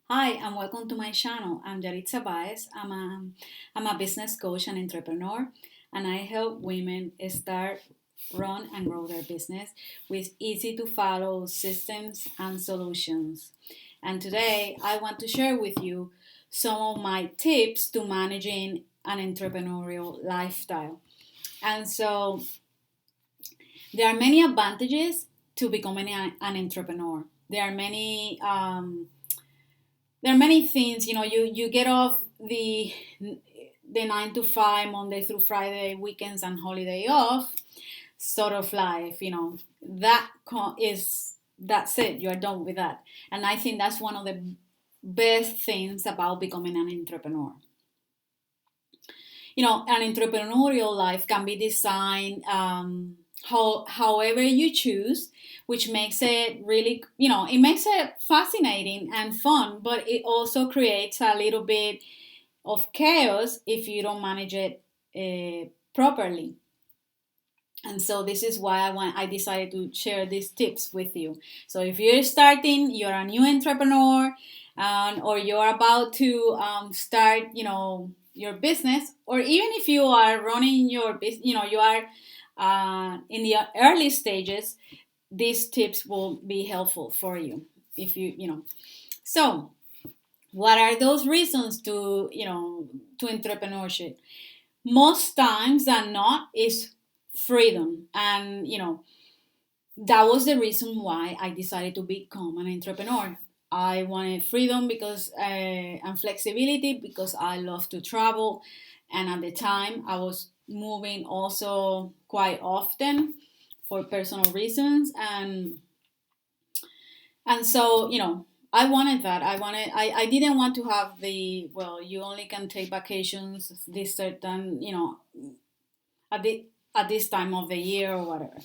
Hi, and welcome to my channel. I'm Yaritza Baez. I'm a business coach and entrepreneur, and I help women start, run, and grow their business with easy to follow systems and solutions. And today, I want to share with you some of my tips to managing an entrepreneurial lifestyle. And so, there are many advantages to becoming an entrepreneur. There are many things. You get off the 9 to 5, Monday through Friday, weekends and holiday off sort of life. That's it. You're done with that. And I think that's one of the best things about becoming an entrepreneur. An entrepreneurial life can be designed however you choose, which makes it really, it makes it fascinating and fun, but it also creates a little bit of chaos if you don't manage it properly. And so this is why I decided to share these tips with you. So if you're starting, you're a new entrepreneur, or you're about to start, your business, or even if you are running your business, you are in the early stages, these tips will be helpful for you. If so what are those reasons to entrepreneurship? Most times than not is freedom. And that was the reason why I decided to become an entrepreneur. I wanted freedom because and flexibility, because I love to travel, and at the time I was moving also quite often for personal reasons. And so I wanted that. I didn't want to have the, well, you only can take vacations this certain, at the at this time of the year or whatever.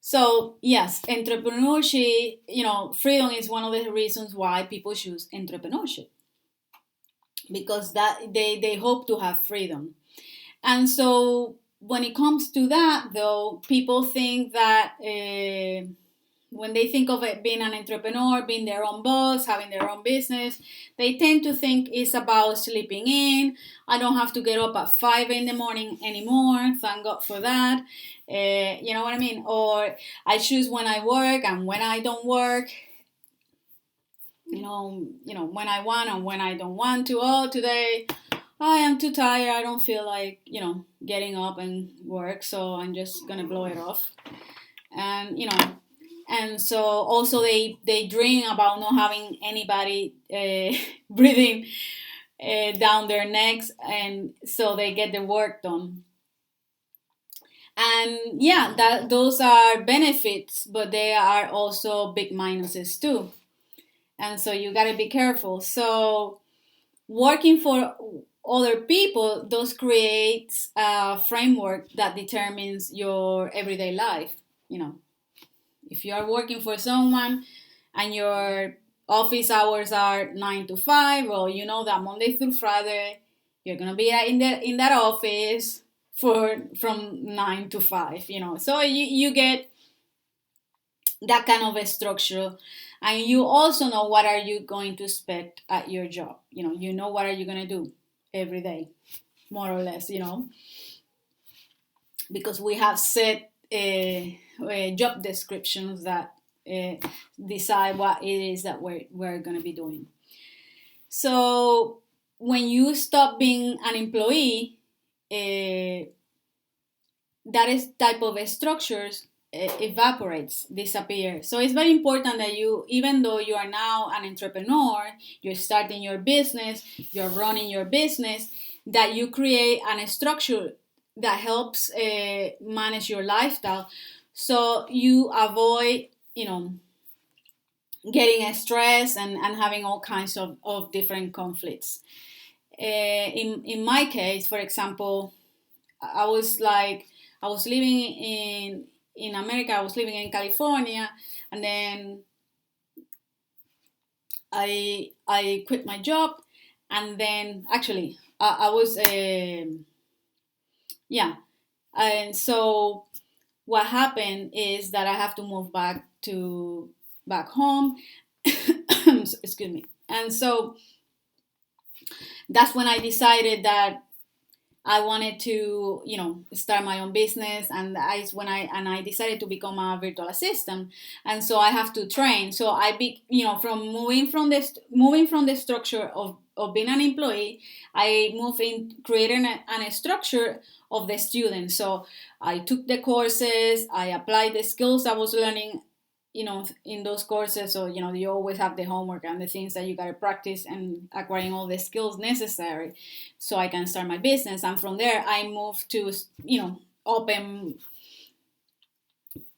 So yes, entrepreneurship, freedom is one of the reasons why people choose entrepreneurship, because that they hope to have freedom. And so when it comes to that, though, people think that when they think of it, being an entrepreneur, being their own boss, having their own business, they tend to think it's about sleeping in. I don't have to get up at 5 in the morning anymore. Thank God for that. You know what I mean? Or I choose when I work and when I don't work. When I want and when I don't want to. Oh, today I am too tired. I don't feel like, getting up and work, so I'm just gonna blow it off. And and so also they dream about not having anybody breathing down their necks, and so they get the work done. And yeah, that those are benefits, but they are also big minuses too. And so you got to be careful. So working for other people, those creates a framework that determines your everyday life. If you are working for someone and your office hours are 9 to 5, well, you know that Monday through Friday you're gonna be in that office for from 9 to 5. So you get that kind of a structure, and you also know what are you going to expect at your job. You know what are you gonna do every day, more or less. Because we have set job descriptions that uh, decide what it is that we're going to be doing. So when you stop being an employee, uh, that is type of structures evaporates, disappears. So it's very important that you, even though you are now an entrepreneur, you're starting your business, you're running your business, that you create a structure that helps manage your lifestyle, so you avoid, getting stressed and having all kinds of different conflicts. In my case, for example, I was like, I was living in America. I was living in California, and then I quit my job, and then actually I was yeah, and so what happened is that I have to move back home. excuse me. And so that's when I decided that I wanted to, start my own business, and I decided to become a virtual assistant, and so I have to train. So from moving from the structure of being an employee, I moved in creating a structure of the student. So I took the courses, I applied the skills I was learning in those courses. So you always have the homework and the things that you got to practice and acquiring all the skills necessary so I can start my business. And from there I moved to open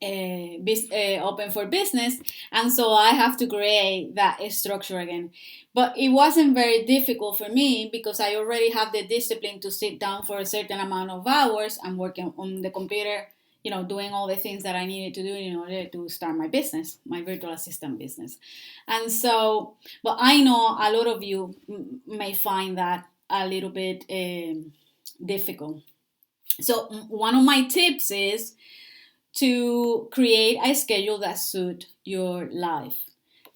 open for business. And so I have to create that structure again, but it wasn't very difficult for me because I already have the discipline to sit down for a certain amount of hours and working on the computer, doing all the things that I needed to do in order to start my business, my virtual assistant business. And so, but I know a lot of you may find that a little bit difficult. So one of my tips is to create a schedule that suits your life.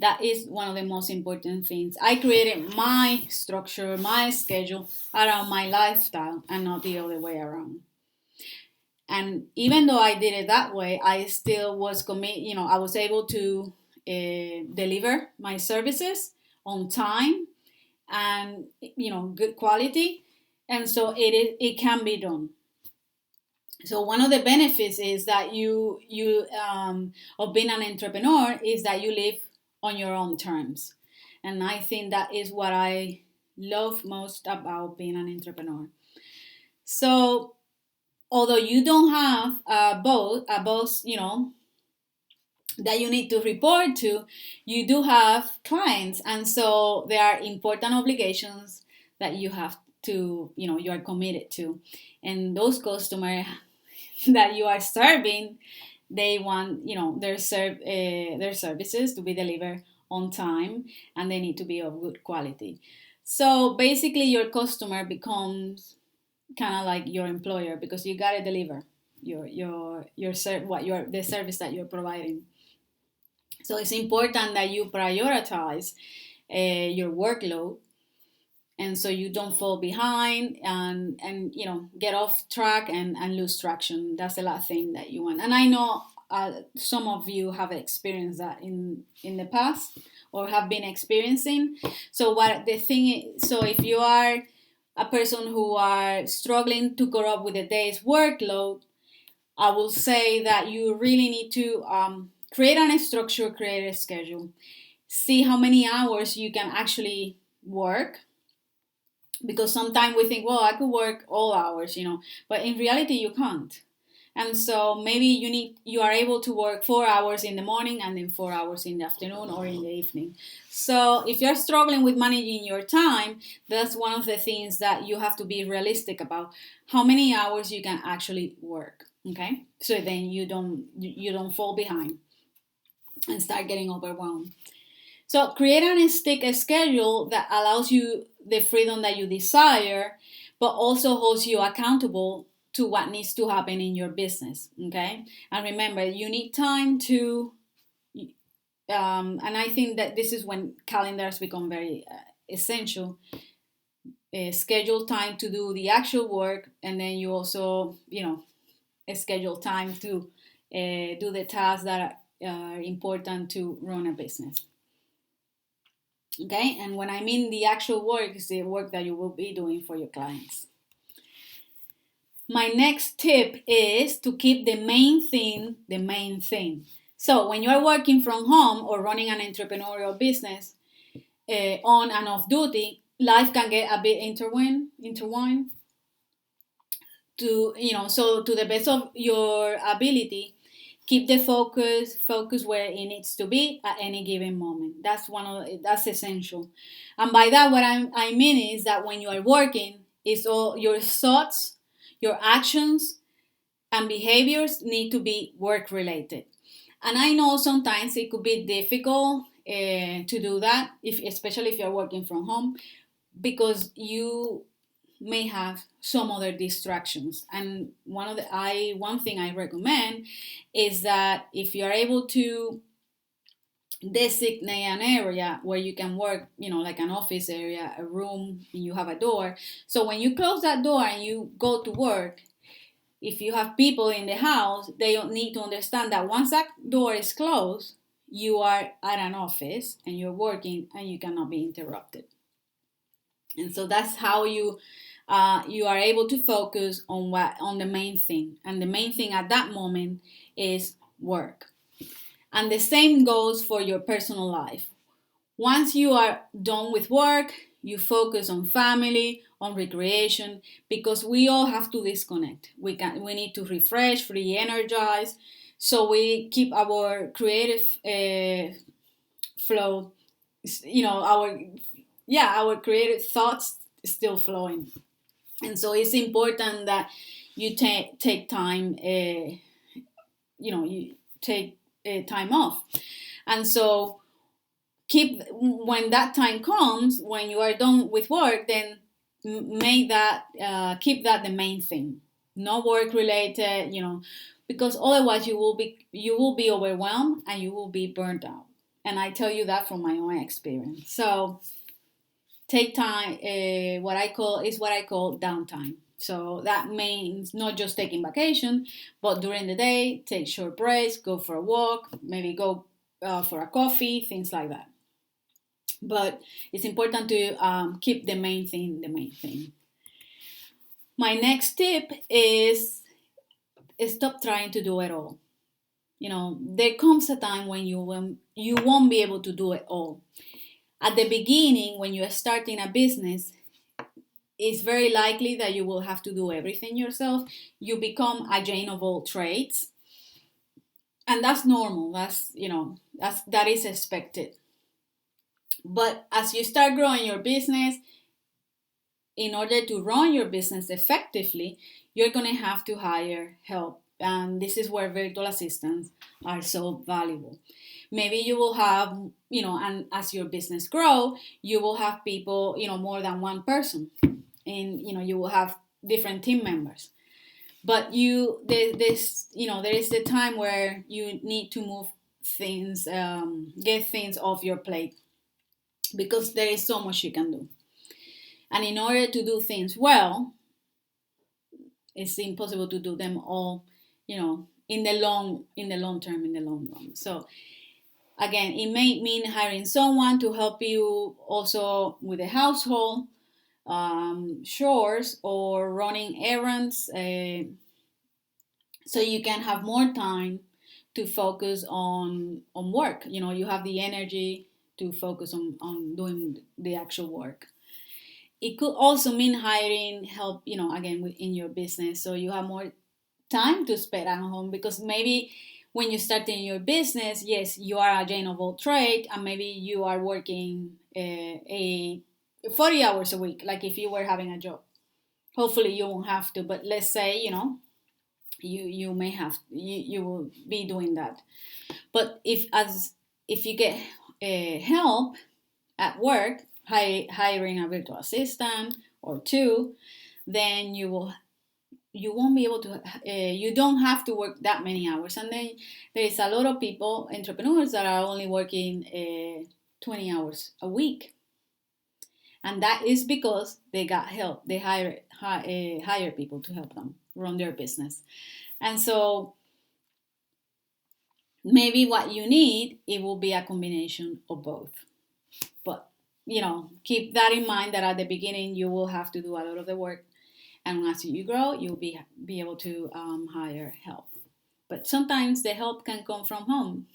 That is one of the most important things. I created my structure, my schedule around my lifestyle and not the other way around. And even though I did it that way, I still was committed. I was able to deliver my services on time and good quality, and so it can be done. So one of the benefits is that you of being an entrepreneur is that you live on your own terms, and I think that is what I love most about being an entrepreneur. So although you don't have a boss, that you need to report to, you do have clients, and so there are important obligations that you have to, you are committed to, and those customers that you are serving, they want, their services to be delivered on time, and they need to be of good quality. So basically, your customer becomes kind of like your employer because you gotta deliver the service that you're providing. So it's important that you prioritize your workload, and so you don't fall behind and get off track and lose traction. That's the last thing that you want. And I know some of you have experienced that in the past or have been experiencing. So what the thing is, so if you are a person who are struggling to go up with a day's workload, I will say that you really need to create a structure, create a schedule, see how many hours you can actually work. Because sometimes we think, well, I could work all hours, but in reality you can't. And so maybe you are able to work 4 hours in the morning and then 4 hours in the afternoon or in the evening. So if you're struggling with managing your time, that's one of the things that you have to be realistic about, how many hours you can actually work. Okay, so then you don't fall behind and start getting overwhelmed. So create and stick a schedule that allows you the freedom that you desire, but also holds you accountable to what needs to happen in your business. Okay, and remember, you need time to, and I think that this is when calendars become very essential. Schedule time to do the actual work, and then you also, schedule time to do the tasks that are important to run a business. Okay, and when I mean the actual work, is the work that you will be doing for your clients. My next tip is to keep the main thing the main thing. So when you're working from home or running an entrepreneurial business on and off duty, life can get a bit intertwined. So to the best of your ability, keep the focus where it needs to be at any given moment. That's essential. And by that, what I mean is that when you are working, it's all your thoughts, your actions, and behaviors need to be work related. And I know sometimes it could be difficult to do that, especially if you're working from home, because you may have some other distractions. And one thing I recommend is that if you are able to designate an area where you can work, like an office area, a room, and you have a door. So when you close that door and you go to work, if you have people in the house, they need to understand that once that door is closed, you are at an office and you're working and you cannot be interrupted. And so that's how you are able to focus on the main thing, and the main thing at that moment is work. And the same goes for your personal life. Once you are done with work, you focus on family, on recreation, because we all have to disconnect. We need to refresh, re-energize, so we keep our creative flow, our creative thoughts still flowing. And so it's important that you take time, you take time off. And so keep, when that time comes, when you are done with work, then make that keep that the main thing, no work related, because otherwise you will be overwhelmed and you will be burnt out. And I tell you that from my own experience. So take time, what I call downtime. So that means not just taking vacation, but during the day, take short breaks, go for a walk, maybe go for a coffee, things like that. But it's important to keep the main thing the main thing. My next tip is stop trying to do it all. There comes a time when you won't be able to do it all. At the beginning, when you are starting a business, it's very likely that you will have to do everything yourself. You become a Jane of all trades, and that's normal. That is expected. But as you start growing your business, in order to run your business effectively, you're going to have to hire help. And this is where virtual assistants are so valuable. Maybe you will have, and as your business grow, you will have people, more than one person, and you will have different team members. But there is the time where you need to move things, get things off your plate, because there is so much you can do. And in order to do things well, it's impossible to do them all, in the long term, in the long run. So again, it may mean hiring someone to help you also with the household chores or running errands, so you can have more time to focus on work. You have the energy to focus on doing the actual work. It could also mean hiring help, again, in your business, so you have more time to spend at home, because maybe when you start in your business, yes, you are a Jane of all trade, and maybe you are working a 40 hours a week, like if you were having a job. Hopefully you won't have to, but let's say, you may have, you will be doing that. But if you get help at work, hiring a virtual assistant or two, then you won't be able to, you don't have to work that many hours. And then there is a lot of people, entrepreneurs, that are only working 20 hours a week. And that is because they got help. They hire people to help them run their business. And so maybe what you need, it will be a combination of both. But, keep that in mind, that at the beginning you will have to do a lot of the work. And as you grow, you'll be able to hire help. But sometimes the help can come from home.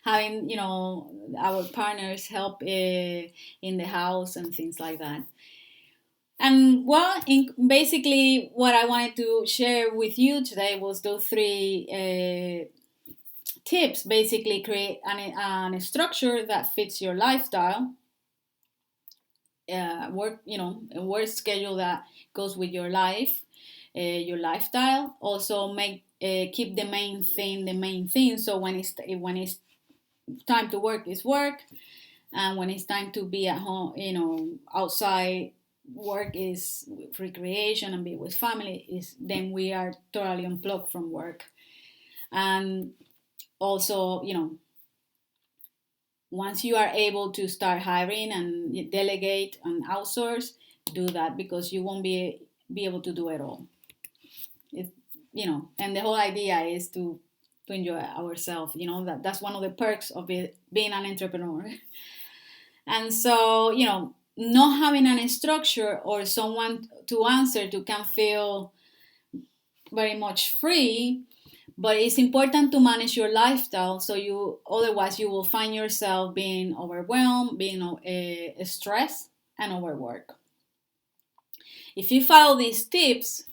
Having, our partners help in the house and things like that. And well, basically what I wanted to share with you today was those three tips. Basically, create a structure that fits your lifestyle. A work schedule that goes with your life, your lifestyle. Also, keep the main thing. So when it's time to work, it's work, and when it's time to be at home, outside, work is recreation and be with family. Then we are totally unplugged from work. And also, Once you are able to start hiring and delegate and outsource, do that, because you won't be able to do it all. It, and the whole idea is to enjoy ourselves. That's one of the perks of being an entrepreneur. And so, not having any structure or someone to answer to can feel very much free, but it's important to manage your lifestyle, so otherwise you will find yourself being overwhelmed, being stressed, and overworked. If you follow these tips,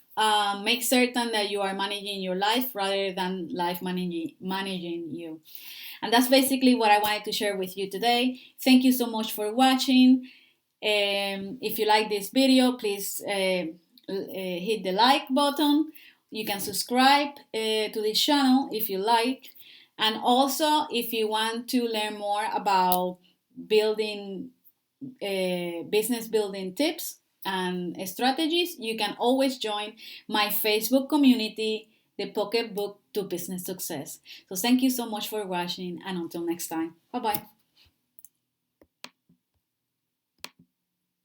make certain that you are managing your life rather than life managing you. And that's basically what I wanted to share with you today. Thank you so much for watching. If you like this video, please hit the like button. You can subscribe to this channel if you like. And also, if you want to learn more about building business building tips and strategies, you can always join my Facebook community, the Pocketbook to Business Success. So thank you so much for watching, and until next time, bye bye.